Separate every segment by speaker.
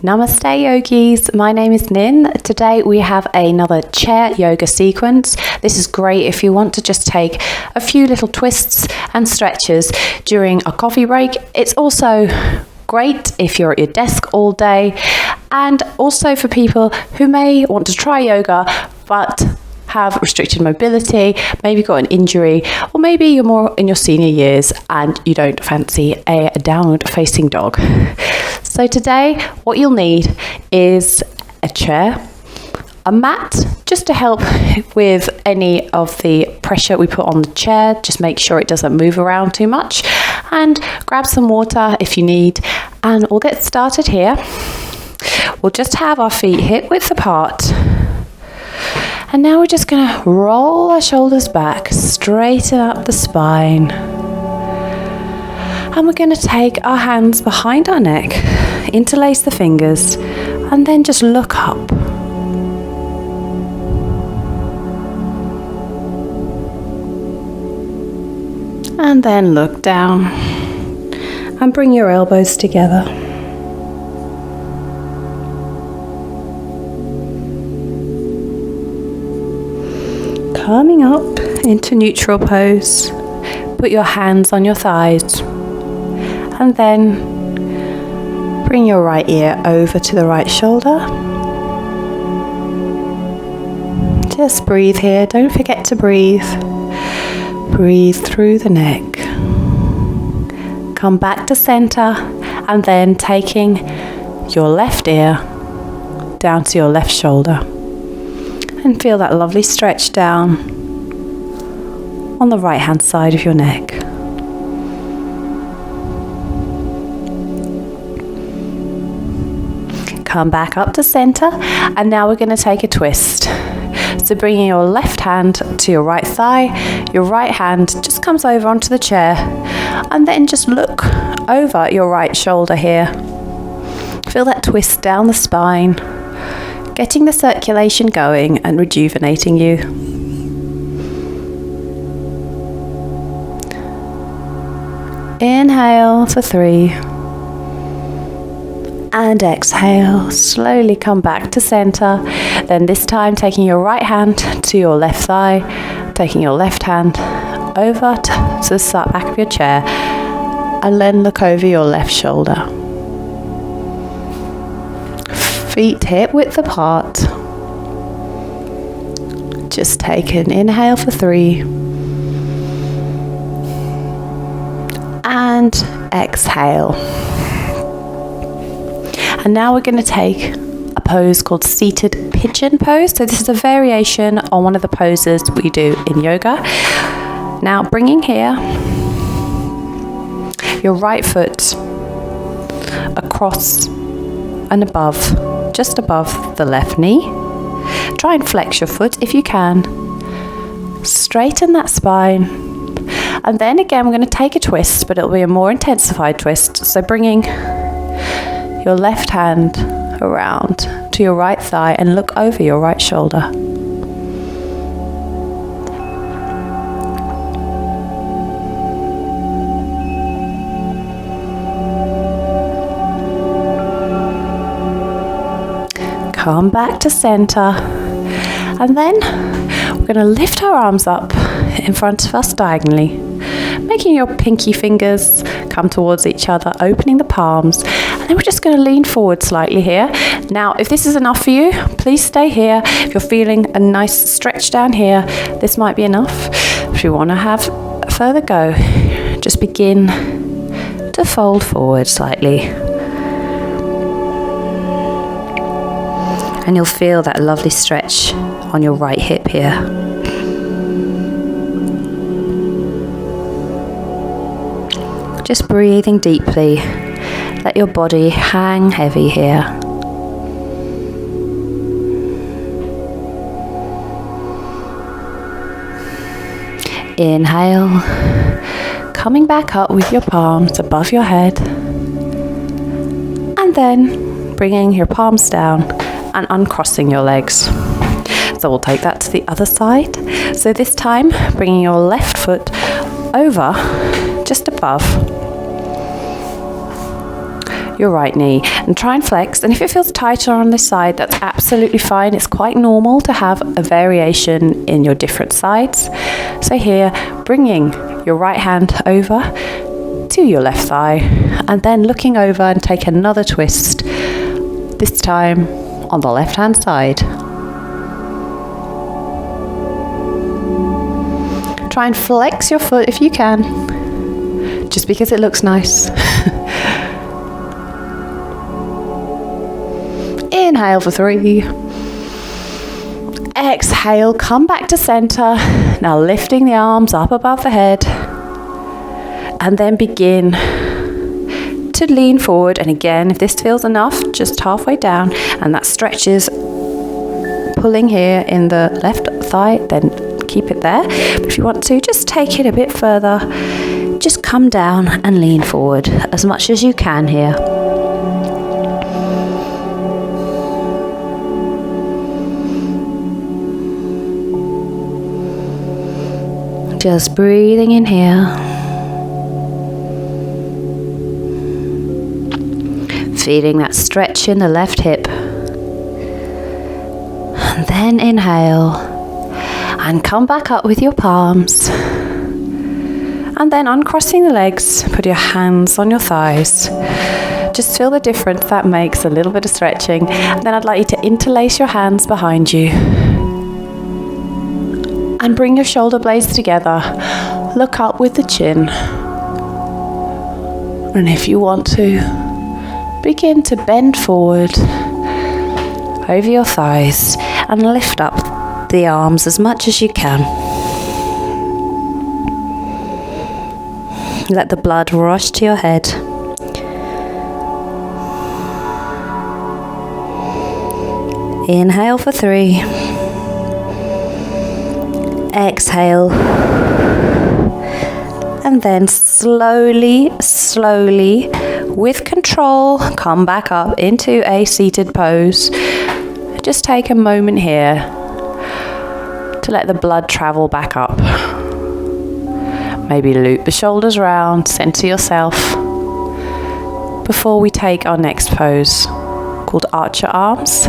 Speaker 1: Namaste yogis, my name is Nin. Today we have another chair yoga sequence. This is great if you want to just take a few little twists and stretches during a coffee break. It's also great if you're at your desk all day, and also for people who may want to try yoga but have restricted mobility, maybe got an injury, or maybe you're more in your senior years and you don't fancy a downward facing dog. So today what you'll need is a chair, a mat, just to help with any of the pressure we put on the chair. Just make sure it doesn't move around too much, and grab some water if you need, and we'll get started here. We'll just have our feet hip width apart. And now we're just going to roll our shoulders back, straighten up the spine. And we're going to take our hands behind our neck, interlace the fingers, and then just look up. And then look down. And bring your elbows together. Coming up into neutral pose, put your hands on your thighs, and then bring your right ear over to the right shoulder. Just breathe here, don't forget to breathe. Breathe through the neck. Come back to center, and then taking your left ear down to your left shoulder. And feel that lovely stretch down on the right hand side of your neck. Come back up to center, and now we're going to take a twist. So bringing your left hand to your right thigh, your right hand just comes over onto the chair, and then just look over your right shoulder here. Feel that twist down the spine, getting the circulation going and rejuvenating you. Inhale for 3. And exhale, slowly come back to center. Then this time taking your right hand to your left thigh, taking your left hand over to the back of your chair, and then look over your left shoulder. Feet hip width apart. Just take an inhale for 3. And exhale. And now we're going to take a pose called seated pigeon pose. So this is a variation on one of the poses we do in yoga. Now bringing here your right foot across and above, just above the left knee. Try and flex your foot if you can. Straighten that spine. And then again we're going to take a twist, but it'll be a more intensified twist. So bringing your left hand around to your right thigh and look over your right shoulder. Come back to center, and then we're going to lift our arms up in front of us diagonally, making your pinky fingers come towards each other, opening the palms, and then we're just going to lean forward slightly here. Now, if this is enough for you, please stay here. If you're feeling a nice stretch down here, this might be enough. If you want to have a further go, just begin to fold forward slightly. And you'll feel that lovely stretch on your right hip here. Just breathing deeply. Let your body hang heavy here. Inhale, coming back up with your palms above your head. And then bringing your palms down and uncrossing your legs. So we'll take that to the other side. So this time, bringing your left foot over, just above. your right knee and try and flex. And if it feels tighter on this side, that's absolutely fine. It's quite normal to have a variation in your different sides. So here, bringing your right hand over to your left thigh and then looking over and take another twist, this time on the left hand side. Try and flex your foot if you can, just because it looks nice. Inhale for 3. Exhale, come back to center. Now lifting the arms up above the head. And then begin to lean forward. And again, if this feels enough, just halfway down. And that stretches, pulling here in the left thigh, then keep it there. But if you want to, just take it a bit further. Just come down and lean forward as much as you can here. Just breathing in here. Feeling that stretch in the left hip. And then inhale. And come back up with your palms. And then uncrossing the legs, put your hands on your thighs. Just feel the difference that makes, a little bit of stretching. And then I'd like you to interlace your hands behind you. And bring your shoulder blades together. Look up with the chin. And if you want to, begin to bend forward over your thighs and lift up the arms as much as you can. Let the blood rush to your head. Inhale for 3. Exhale. And then slowly, with control, come back up into a seated pose. Just take a moment here to let the blood travel back up. Maybe loop the shoulders round, center yourself before we take our next pose called archer arms.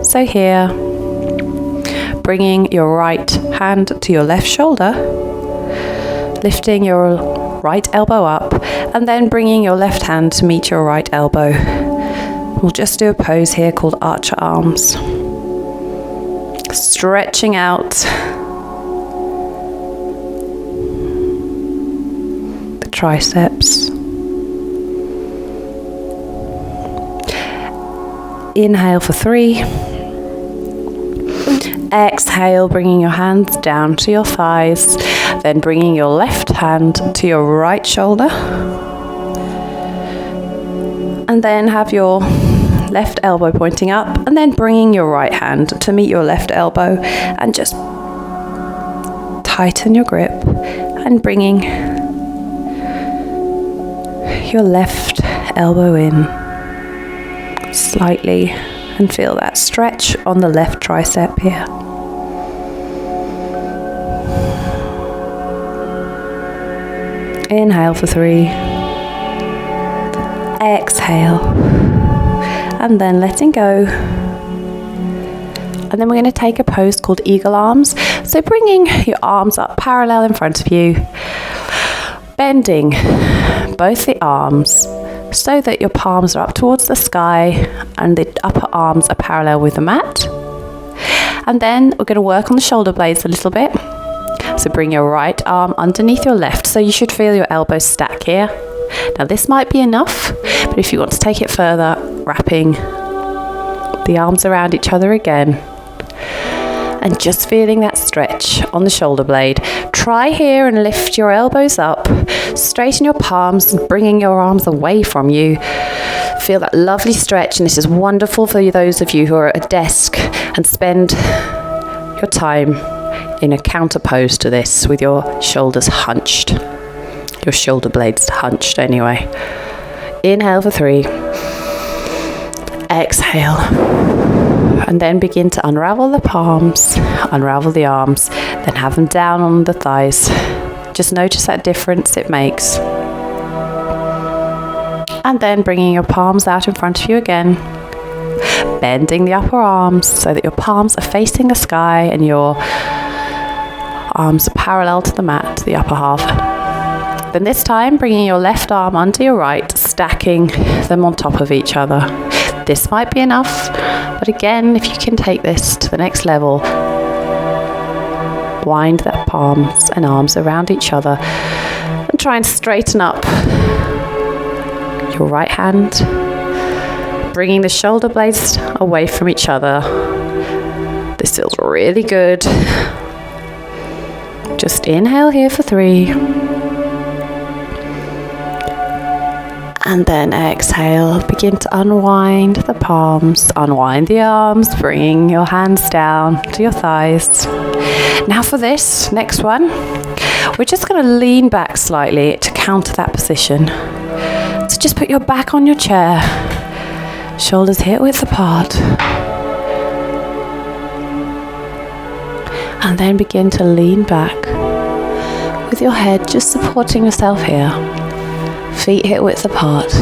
Speaker 1: So here, bringing your right hand to your left shoulder, lifting your right elbow up, and then bringing your left hand to meet your right elbow. We'll just do a pose here called archer arms. Stretching out the triceps. Inhale for 3. Exhale, bringing your hands down to your thighs, then bringing your left hand to your right shoulder. And then have your left elbow pointing up, and then bringing your right hand to meet your left elbow, and just tighten your grip, and bringing your left elbow in slightly, and feel that stretch on the left tricep here. Inhale for 3. Exhale. And then letting go. And then we're going to take a pose called eagle arms. So bringing your arms up parallel in front of you. Bending both the arms so that your palms are up towards the sky and the upper arms are parallel with the mat. And then we're going to work on the shoulder blades a little bit. So bring your right arm underneath your left, so you should feel your elbows stack here. Now this might be enough, but if you want to take it further, wrapping the arms around each other again. And just feeling that stretch on the shoulder blade. Try here and lift your elbows up, straighten your palms, and bringing your arms away from you. Feel that lovely stretch, and this is wonderful for those of you who are at a desk and spend your time in a counter pose to this with your shoulders hunched. Your shoulder blades hunched anyway. Inhale for 3. Exhale. And then begin to unravel the palms, unravel the arms, then have them down on the thighs. Just notice that difference it makes. And then bringing your palms out in front of you again. Bending the upper arms so that your palms are facing the sky and your arms are parallel to the mat, the upper half. Then this time, bringing your left arm under your right, stacking them on top of each other. This might be enough, but again, if you can take this to the next level, wind the palms and arms around each other and try and straighten up your right hand, bringing the shoulder blades away from each other. This feels really good. Just inhale here for 3. And then exhale, begin to unwind the palms, unwind the arms, bringing your hands down to your thighs. Now for this next one, we're just going to lean back slightly to counter that position. So just put your back on your chair, shoulders hip width apart. And then begin to lean back with your head just supporting yourself here. Feet hip width apart.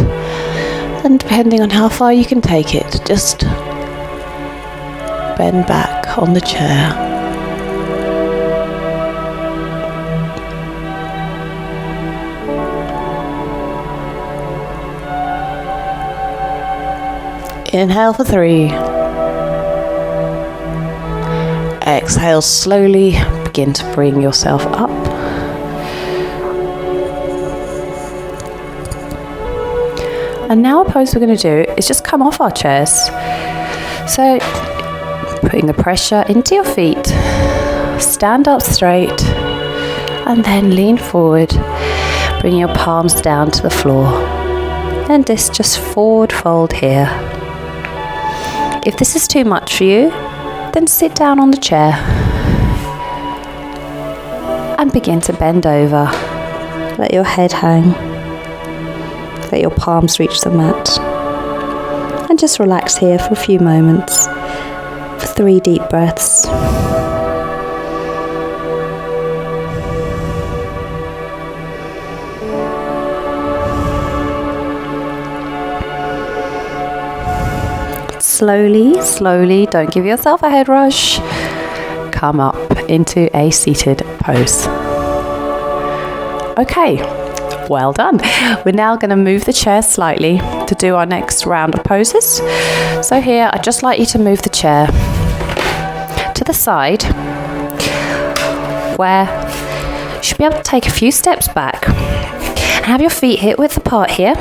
Speaker 1: And depending on how far you can take it, just bend back on the chair. Inhale for 3. Exhale slowly, begin to bring yourself up. And now a pose we're going to do is just come off our chairs. So putting the pressure into your feet, stand up straight, and then lean forward, bring your palms down to the floor. And this just forward fold here. If this is too much for you, then sit down on the chair and begin to bend over. Let your head hang. Let your palms reach the mat. And just relax here for a few moments. For 3 deep breaths. Slowly, slowly, don't give yourself a head rush. Come up into a seated pose. Okay, well done. We're now going to move the chair slightly to do our next round of poses. So here, I'd just like you to move the chair to the side where you should be able to take a few steps back and have your feet hip width apart here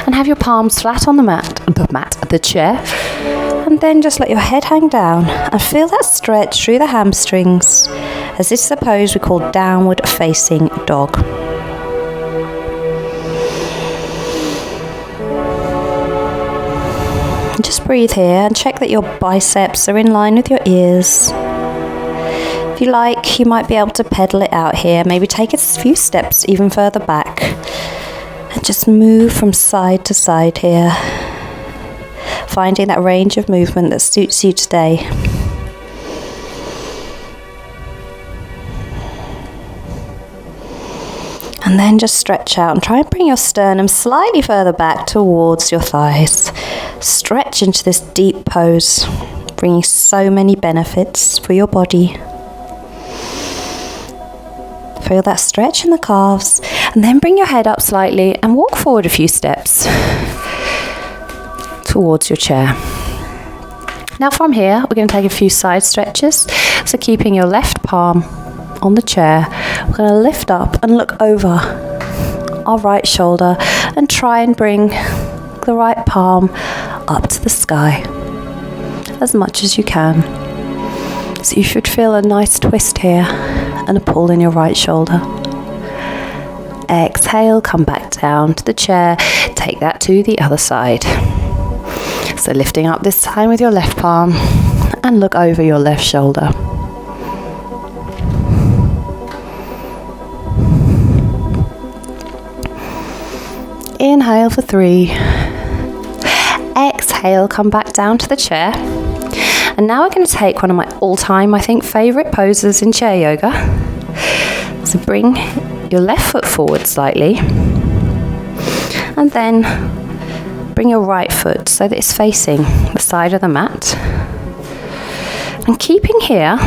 Speaker 1: and have your palms flat on the chair, and then just let your head hang down and feel that stretch through the hamstrings, as this is a pose we call downward facing dog. And just breathe here and check that your biceps are in line with your ears. If you like, you might be able to pedal it out here, maybe take a few steps even further back and just move from side to side here, finding that range of movement that suits you today. And then just stretch out and try and bring your sternum slightly further back towards your thighs. Stretch into this deep pose, bringing so many benefits for your body. Feel that stretch in the calves, and then bring your head up slightly and walk forward a few steps towards your chair. Now from here, we're going to take a few side stretches. So keeping your left palm on the chair, we're going to lift up and look over our right shoulder and try and bring the right palm up to the sky as much as you can. So you should feel a nice twist here and a pull in your right shoulder. Exhale, come back down to the chair, take that to the other side. So lifting up this time with your left palm and look over your left shoulder. Inhale for 3. Exhale, come back down to the chair. And now we're going to take one of my all-time, I think, favourite poses in chair yoga. So bring your left foot forward slightly. And then bring your right foot so that it's facing the side of the mat. And keeping here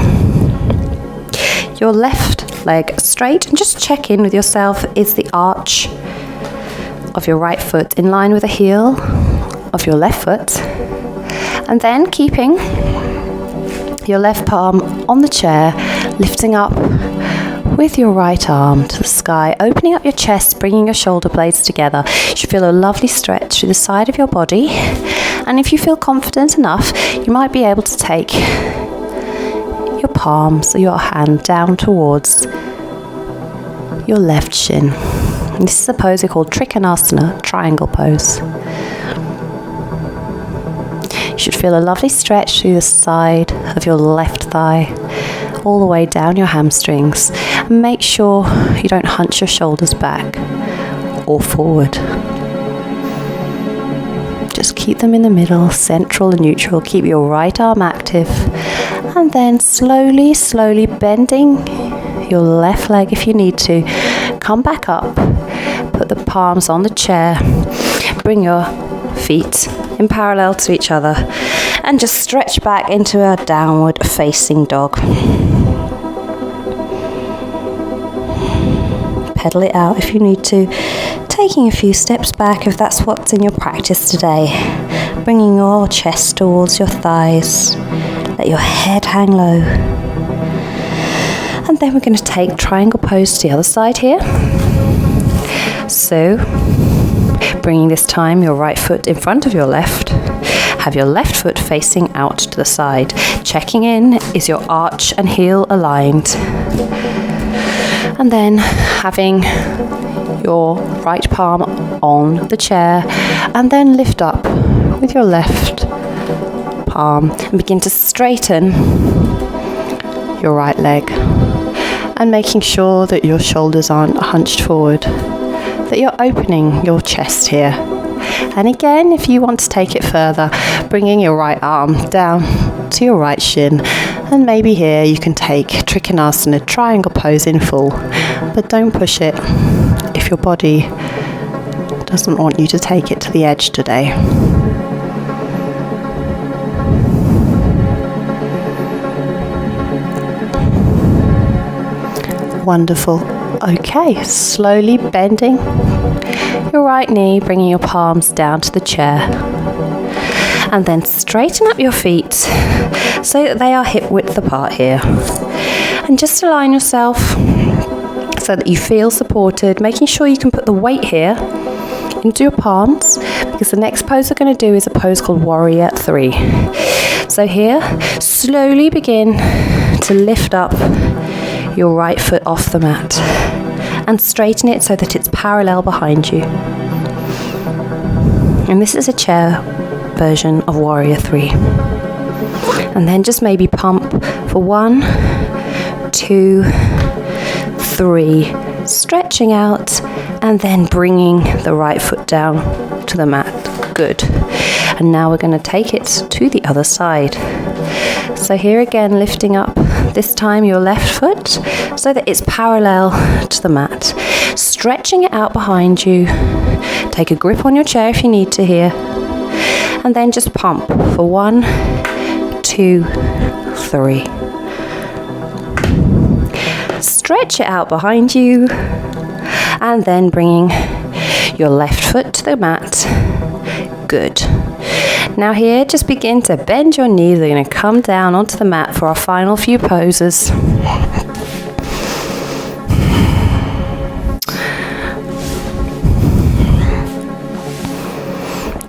Speaker 1: your left leg straight, and just check in with yourself, is the arch of your right foot in line with the heel of your left foot? And then keeping your left palm on the chair, lifting up with your right arm to the sky, opening up your chest, bringing your shoulder blades together. You should feel a lovely stretch through the side of your body. And if you feel confident enough, you might be able to take your palms or your hand down towards your left shin. And this is a pose we call Trikonasana, triangle pose. You should feel a lovely stretch through the side of your left thigh, all the way down your hamstrings. And make sure you don't hunch your shoulders back or forward. Just keep them in the middle, central and neutral. Keep your right arm active. And then slowly, slowly bending your left leg if you need to. Come back up. Put the palms on the chair. Bring your feet in parallel to each other. And just stretch back into a downward facing dog. Pedal it out if you need to. Taking a few steps back if that's what's in your practice today. Bringing your chest towards your thighs. Let your head hang low. And then we're going to take triangle pose to the other side here. So, bringing this time your right foot in front of your left. Have your left foot facing out to the side. Checking in, is your arch and heel aligned? And then having your right palm on the chair, and then lift up with your left palm and begin to straighten your right leg, and making sure that your shoulders aren't hunched forward, that you're opening your chest here. And again, if you want to take it further, bringing your right arm down to your right shin, and maybe here you can take Trikonasana, triangle pose in full, but don't push it if your body doesn't want you to take it to the edge today. Wonderful. Okay, slowly bending your right knee, bringing your palms down to the chair. And then straighten up your feet so that they are hip width apart here. And just align yourself so that you feel supported, making sure you can put the weight here into your palms, because the next pose we're going to do is a pose called Warrior 3. So here, slowly begin to lift up your right foot off the mat and straighten it so that it's parallel behind you. And this is a chair version of Warrior 3. And then just maybe pump for 1, 2, 3, stretching out, and then bringing the right foot down to the mat. Good. And now we're going to take it to the other side. So here again, lifting up, this time your left foot, so that it's parallel to the mat. Stretching it out behind you. Take a grip on your chair if you need to here. And then just pump for 1, 2, 3. Stretch it out behind you. And then bringing your left foot to the mat. Good. Now here, just begin to bend your knees. We're going to come down onto the mat for our final few poses.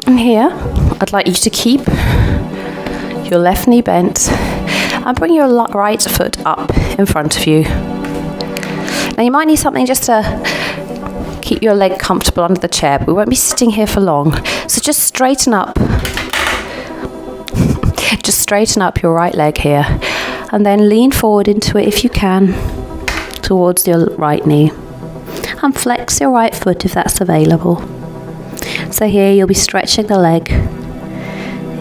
Speaker 1: And here, I'd like you to keep your left knee bent and bring your right foot up in front of you. Now you might need something just to keep your leg comfortable under the chair, but we won't be sitting here for long. So just straighten up. Just straighten up your right leg here, and then lean forward into it if you can, towards your right knee, and flex your right foot if that's available. So here you'll be stretching the leg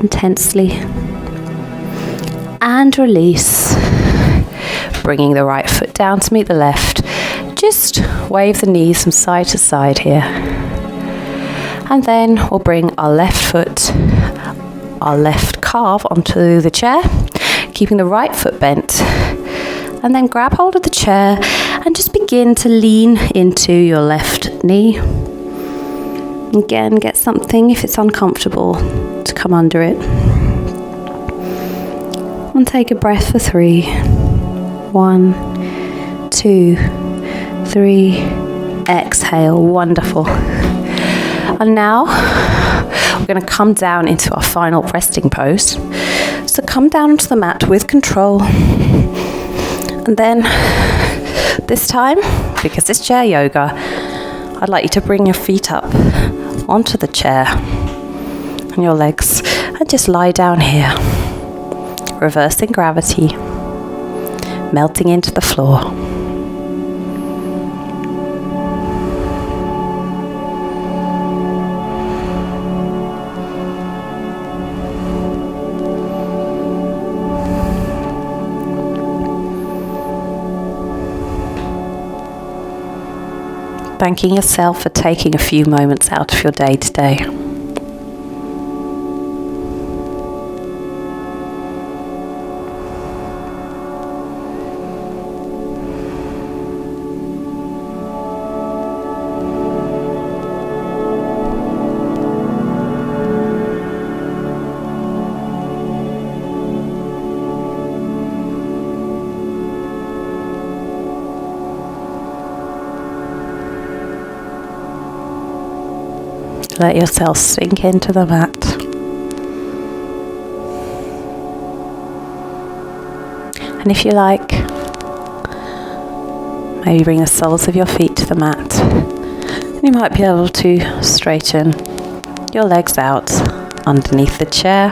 Speaker 1: intensely, and release, bringing the right foot down to meet the left. Just wave the knees from side to side here. And then we'll bring our left foot, our left calf onto the chair, keeping the right foot bent. And then grab hold of the chair and just begin to lean into your left knee. Again, get something, if it's uncomfortable, to come under it. And take a breath for 3. 1, 2, 3. Exhale. Wonderful. And now we're going to come down into our final resting pose. So come down onto the mat with control. And then this time, because it's chair yoga, I'd like you to bring your feet up onto the chair and your legs and just lie down here, reversing gravity, melting into the floor. Thanking yourself for taking a few moments out of your day today. Let yourself sink into the mat. And if you like, maybe bring the soles of your feet to the mat. And you might be able to straighten your legs out underneath the chair.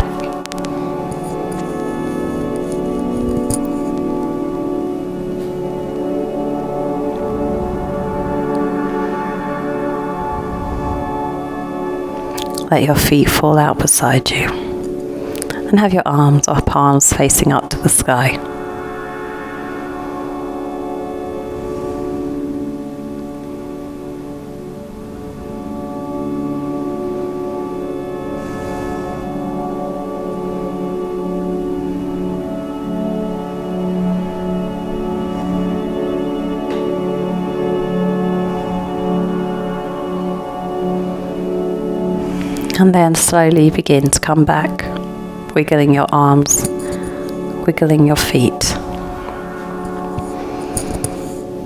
Speaker 1: Let your feet fall out beside you and have your arms or palms facing up to the sky. And then slowly begin to come back, wiggling your arms, wiggling your feet.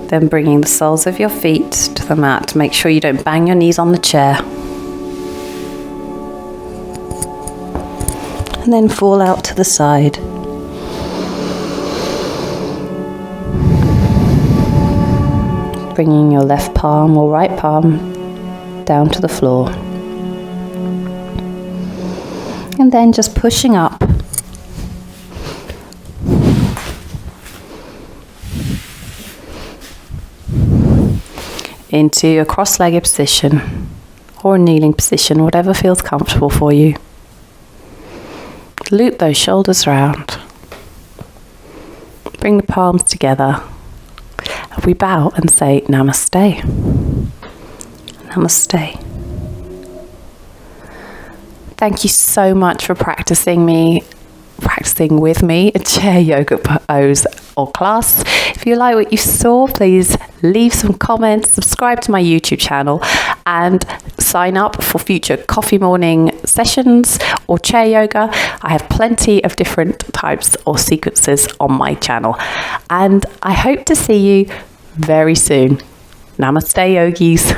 Speaker 1: Then bringing the soles of your feet to the mat. Make sure you don't bang your knees on the chair. And then fall out to the side. Bringing your left palm or right palm down to the floor. And then just pushing up into a cross-legged position or a kneeling position, whatever feels comfortable for you. Loop those shoulders round. Bring the palms together. And we bow and say Namaste. Namaste. Thank you so much for practicing with me a chair yoga pose or class. If you like what you saw, please leave some comments, subscribe to my YouTube channel, and sign up for future coffee morning sessions or chair yoga. I have plenty of different types or sequences on my channel, and I hope to see you very soon. Namaste, yogis.